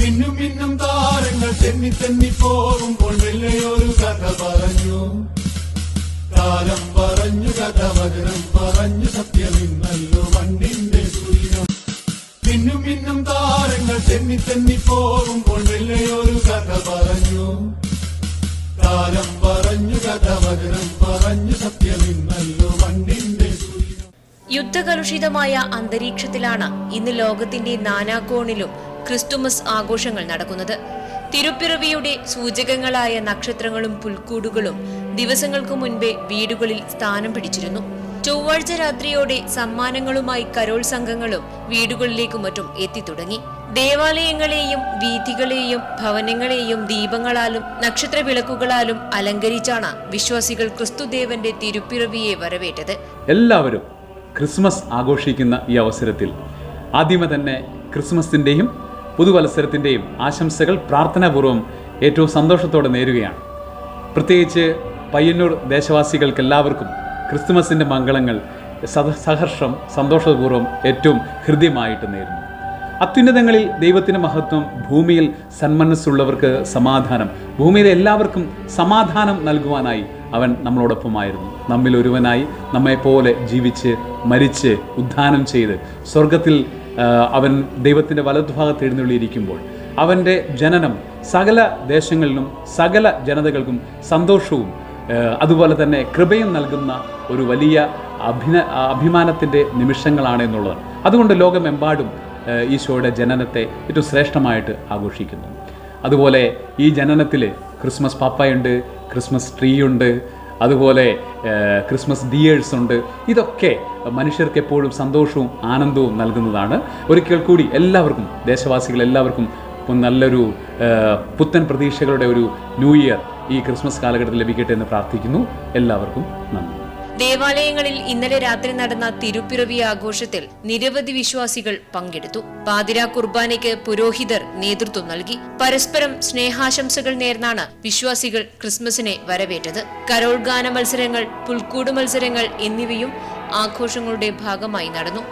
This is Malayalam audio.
മിന്നും മിന്നും താരങ്ങൾ തെന്നി തെന്നി പോകുമ്പോൾ വെള്ളയൊരു കഥ പറഞ്ഞു. കാലം പറഞ്ഞു കഥ വചനം പറഞ്ഞു സത്യമിന്നല്ലോ മണ്ണിന്റെ സൂര്യം. മിന്നും മിന്നും താരങ്ങൾ തെന്നി തെന്നി പോകുമ്പോൾ വെള്ളയൊരു കഥ പറഞ്ഞു. കാലം പറഞ്ഞു കഥ വചനം പറഞ്ഞു സത്യമിന്നല്ലോ മണ്ണിന്റെ സൂര്യം. യുദ്ധകലുഷിതമായ അന്തരീക്ഷത്തിലാണ് ഇന്ന് ലോകത്തിന്റെ നാനാകോണിലും ക്രിസ്തുമസ് ആഘോഷങ്ങൾ നടക്കുന്നത്. തിരുപ്പിറവിയുടെ സൂചകങ്ങളായ നക്ഷത്രങ്ങളും പുൽക്കൂടുകളും ദിവസങ്ങൾക്കു മുൻപേ വീടുകളിൽ സ്ഥാനം പിടിച്ചിരുന്നു. ചൊവ്വാഴ്ച രാത്രിയോടെ സമ്മാനങ്ങളുമായി കരോൾ സംഘങ്ങളും വീടുകളിലേക്കും മറ്റും എത്തിത്തുടങ്ങി. ദേവാലയങ്ങളെയും വീഥികളെയും ഭവനങ്ങളെയും ദീപങ്ങളാലും നക്ഷത്ര വിളക്കുകളാലും അലങ്കരിച്ചാണ് വിശ്വാസികൾ ക്രിസ്തുദേവന്റെ തിരുപ്പിറവിയെ വരവേറ്റത്. എല്ലാവരും ക്രിസ്മസ് ആഘോഷിക്കുന്ന ഈ അവസരത്തിൽ ആദ്യമേ തന്നെ ക്രിസ്മസിൻ്റെയും പുതുവത്സരത്തിൻ്റെയും ആശംസകൾ പ്രാർത്ഥനാപൂർവ്വം ഏറ്റവും സന്തോഷത്തോടെ നേരുകയാണ്. പ്രത്യേകിച്ച് പയ്യന്നൂർ ദേശവാസികൾക്കെല്ലാവർക്കും ക്രിസ്തുമസിൻ്റെ മംഗളങ്ങൾ സഹർഷം സന്തോഷപൂർവ്വം ഏറ്റവും ഹൃദ്യമായിട്ട് നേരുന്നു. അത്യുന്നതങ്ങളിൽ ദൈവത്തിൻ്റെ മഹത്വം, ഭൂമിയിൽ സന്മനസ്സുള്ളവർക്ക് സമാധാനം. ഭൂമിയിലെ എല്ലാവർക്കും സമാധാനം നൽകുവാനായി അവൻ നമ്മളോടൊപ്പമായിരുന്നു. നമ്മിൽ ഒരുവനായി നമ്മെപ്പോലെ ജീവിച്ച് മരിച്ച് ഉദ്ധാനം ചെയ്ത് സ്വർഗത്തിൽ അവൻ ദൈവത്തിൻ്റെ വലതുഭാഗത്ത് എഴുന്നള്ളിയിരിക്കുമ്പോൾ അവൻ്റെ ജനനം സകല ദേശങ്ങളിലും സകല ജനതകൾക്കും സന്തോഷവും അതുപോലെ തന്നെ കൃപയും നൽകുന്ന ഒരു വലിയ അഭിമാനത്തിൻ്റെ നിമിഷങ്ങളാണ് എന്നുള്ളത്. അതുകൊണ്ട് ലോകമെമ്പാടും ഈശോയുടെ ജനനത്തെ ഏറ്റവും ശ്രേഷ്ഠമായിട്ട് ആഘോഷിക്കുന്നു. അതുപോലെ ഈ ജനനത്തിൽ ക്രിസ്മസ് പാപ്പയുണ്ട്, ക്രിസ്മസ് ട്രീ ഉണ്ട്, അതുപോലെ ക്രിസ്മസ് ദിയേഴ്സ് ഉണ്ട്. ഇതൊക്കെ മനുഷ്യർക്ക് എപ്പോഴും സന്തോഷവും ആനന്ദവും നൽകുന്നതാണ്. ഒരിക്കൽ കൂടി എല്ലാവർക്കും, ദേശവാസികൾ എല്ലാവർക്കും നല്ലൊരു പുത്തൻ പ്രതീക്ഷകളുടെ ഒരു ന്യൂ ഇയർ ഈ ക്രിസ്മസ് കാലഘട്ടത്തിൽ ലഭിക്കട്ടെ എന്ന് പ്രാർത്ഥിക്കുന്നു. എല്ലാവർക്കും നന്ദി. ദേവാലയങ്ങളിൽ ഇന്നലെ രാത്രി നടന്ന തിരുപ്പിറവി ആഘോഷത്തിൽ നിരവധി വിശ്വാസികൾ പങ്കെടുത്തു. പാതിരാ കുർബാനയ്ക്ക് പുരോഹിതർ നേതൃത്വം നൽകി. പരസ്പരം സ്നേഹാശംസകൾ നേർന്നാണ് വിശ്വാസികൾ ക്രിസ്മസിനെ വരവേറ്റത്. കരോൾ ഗാന മത്സരങ്ങൾ, പുൽക്കൂട് മത്സരങ്ങൾ എന്നിവയും ആഘോഷങ്ങളുടെ ഭാഗമായി നടന്നു.